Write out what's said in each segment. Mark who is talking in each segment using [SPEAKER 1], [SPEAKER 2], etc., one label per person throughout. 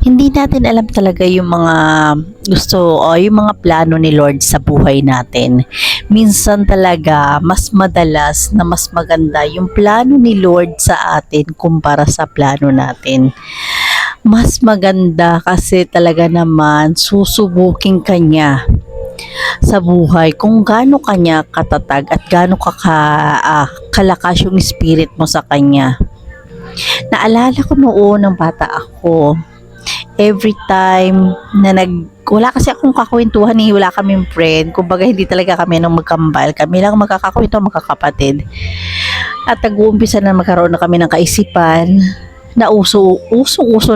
[SPEAKER 1] Hindi natin alam talaga yung mga gusto o yung mga plano ni Lord sa buhay natin. Minsan talaga, mas madalas na mas maganda yung plano ni Lord sa atin kumpara sa plano natin. Mas maganda kasi talaga naman susubukin kanya sa buhay kung gaano kanya katatag at gaano kalakas yung spirit mo sa kanya. Naalala ko noon ng bata ako, every time na wala kasi akong kakwentuhan wala kaming friend, kumbaga hindi talaga kami nang magkambal, kami lang magkakakwento magkakapatid. At nag-uumpisa na magkaroon na kami ng kaisipan na uso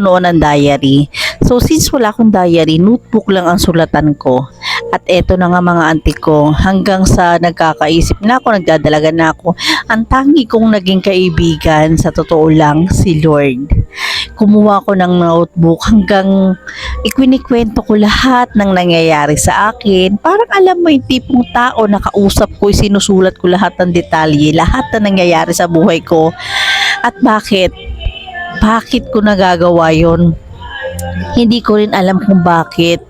[SPEAKER 1] noon ang diary. So since wala akong diary, notebook lang ang sulatan ko. At eto na nga mga auntie ko, hanggang sa nagkakaisip na ako, nagdadalaga na ako. Ang tangi kong naging kaibigan sa totoo lang si Lord. Kumuha ko ng notebook hanggang ikwinikwento ko lahat ng nangyayari sa akin. Parang alam mo yung tipong tao na kausap ko, sinusulat ko lahat ng detalye, lahat na nangyayari sa buhay ko. At bakit ko nagagawa yon? Hindi ko rin alam kung bakit.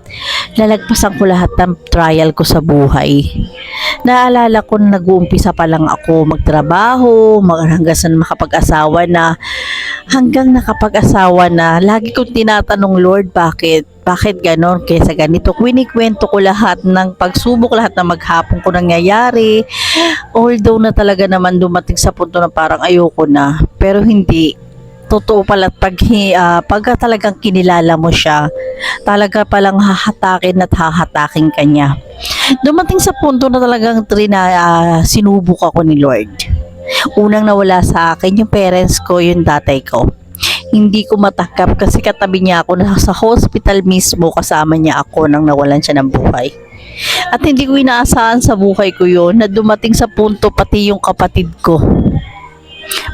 [SPEAKER 1] Lalagpasan ko lahat ng trial ko sa buhay. Naalala ko na nag-uumpisa pa lang ako magtrabaho, hanggang sa makapag-asawa na. Hanggang nakapag-asawa na, lagi kong tinatanong, Lord, bakit? Bakit ganon? Kesa ganito, kwento ko lahat ng pagsubok, lahat ng maghapon ko nangyayari. Although na talaga naman dumating sa punto na parang ayoko na, pero hindi. Totoo pala pag talagang kinilala mo siya, talaga palang hahatakin kanya. Dumating sa punto na talagang sinubok ako ni Lord. Unang nawala sa akin yung parents ko, yung tatay ko. Hindi ko matanggap kasi katabi niya ako na sa hospital mismo, kasama niya ako nang nawalan siya ng buhay. At hindi ko inaasahan sa buhay ko yun na dumating sa punto pati yung kapatid ko,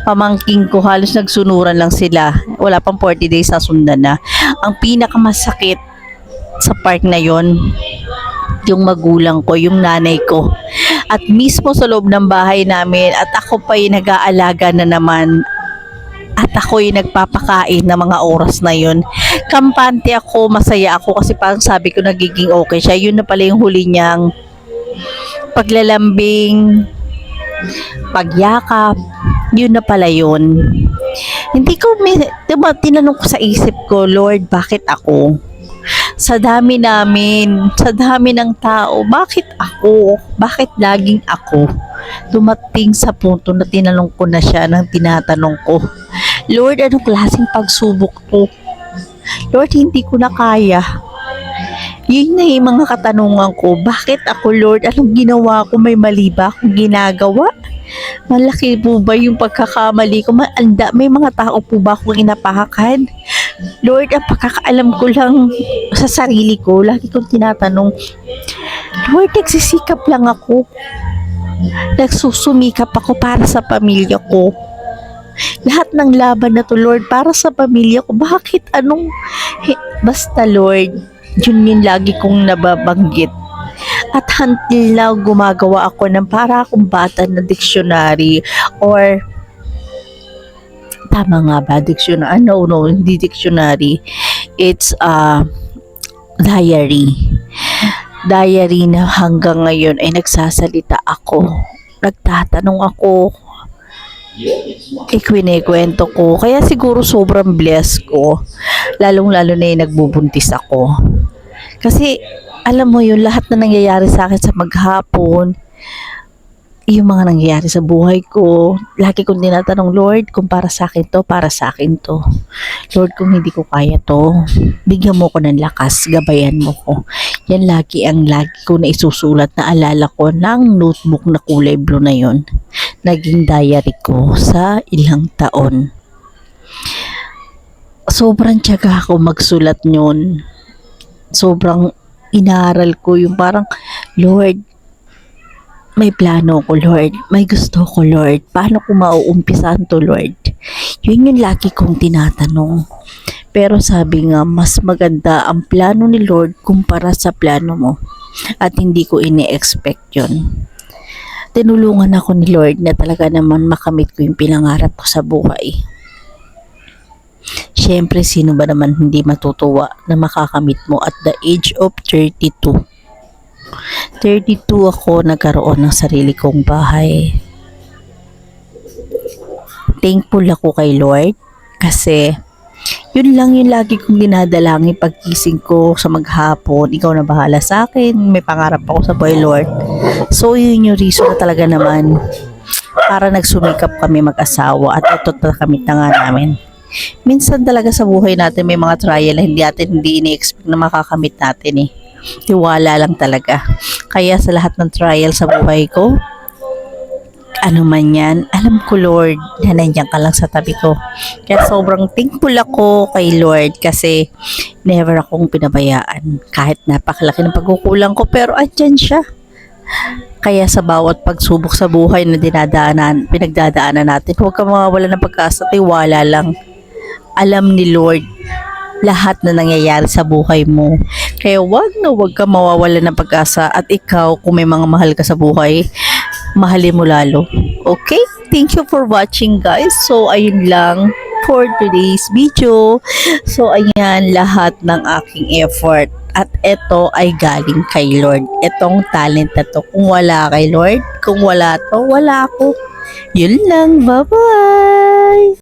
[SPEAKER 1] pamangking ko, halos nagsunuran lang sila. Wala pang 40 days na sundan na. Ang pinakamasakit sa part na yon, yung magulang ko, yung nanay ko. At mismo sa loob ng bahay namin, at ako pa yung nag-aalaga na naman. At ako yung nagpapakain ng mga oras na yun. Kampante ako, masaya ako kasi parang sabi ko nagiging okay siya. Yun na pala yung huli niyang paglalambing, pagyakap. Yun na pala yun. Hindi ko, tinanong ko sa isip ko, Lord, bakit ako? Sa dami namin, sa dami ng tao, bakit ako? Bakit laging ako? Dumating sa punto na tinanong ko na siya ng tinatanong ko, Lord, anong klaseng pagsubok to? Lord, hindi ko na kaya. Yun na yung mga katanungan ko, bakit ako, Lord? Anong ginawa ko? May mali ba akong ginagawa? Malaki po ba yung pagkakamali ko? May mga tao po ba akong inapahakan? Lord, ang pagkakaalam ko lang sa sarili ko, lagi kong tinatanong, Lord, nagsisikap lang ako. Nagsusumikap ako para sa pamilya ko. Lahat ng laban na to, Lord, para sa pamilya ko. Bakit? Basta, Lord, yun yung lagi kong nababanggit. At until now, gumagawa ako ng para akong bata na dictionary, or tama nga ba, dictionary? No, hindi dictionary. It's diary. Diary na hanggang ngayon ay nagsasalita ako. Nagtatanong ako. Ikwinikwento ko. Kaya siguro sobrang blessed ko. Lalong-lalo na yung nagbubuntis ako. Kasi alam mo yun, lahat na nangyayari sa akin sa maghapon, yung mga nangyayari sa buhay ko, lagi kong tinatanong, Lord, kung para sa akin to, para sa akin to. Lord, kung hindi ko kaya to, bigyan mo ko ng lakas, gabayan mo ko. Yan lagi ko na isusulat, na alala ko ng notebook na kulay blue na yun. Naging diary ko sa ilang taon. Sobrang tiyaga ako magsulat yun. Sobrang inaral ko yung parang, Lord, may plano ko, Lord. May gusto ko, Lord. Paano ko mauumpisan to, Lord? Yun yung lagi kong tinatanong. Pero sabi nga, mas maganda ang plano ni Lord kumpara sa plano mo. At hindi ko ini-expect yun. Tinulungan ako ni Lord na talaga naman makamit ko yung pinangarap ko sa buhay. Siyempre, sino ba naman hindi matutuwa na makakamit mo at the age of 32? 32 ako nagkaroon ng sarili kong bahay. Thankful ako kay Lord kasi yun lang yung lagi kong dinadalangin pagkising ko sa maghapon. Ikaw na bahala sa akin. May pangarap ako sa buhay, Lord. So, yun yung reason na talaga naman para nagsumikap kami mag-asawa at ito nakamit na nga namin. Minsan talaga sa buhay natin may mga trial na hindi ini-expect na makakamit natin eh. Tiwala lang talaga. Kaya sa lahat ng trial sa buhay ko, ano man yan, alam ko Lord na nandiyan ka lang sa tabi ko. Kaya sobrang thankful ako kay Lord kasi never akong pinabayaan. Kahit napakalaki ng pagkukulang ko pero andyan siya. Kaya sa bawat pagsubok sa buhay na pinagdadaanan natin, huwag ka mawawala ng pag-asa, tiwala lang. Alam ni Lord lahat na nangyayari sa buhay mo. Kaya wag ka mawawala ng pag-asa at ikaw kung may mga mahal ka sa buhay, mahalin mo lalo. Okay? Thank you for watching guys. So ayun lang for today's video. So ayan lahat ng aking effort at ito ay galing kay Lord. Itong talent na to. Kung wala kay Lord, kung wala to, wala ako. Yun lang. Bye-bye!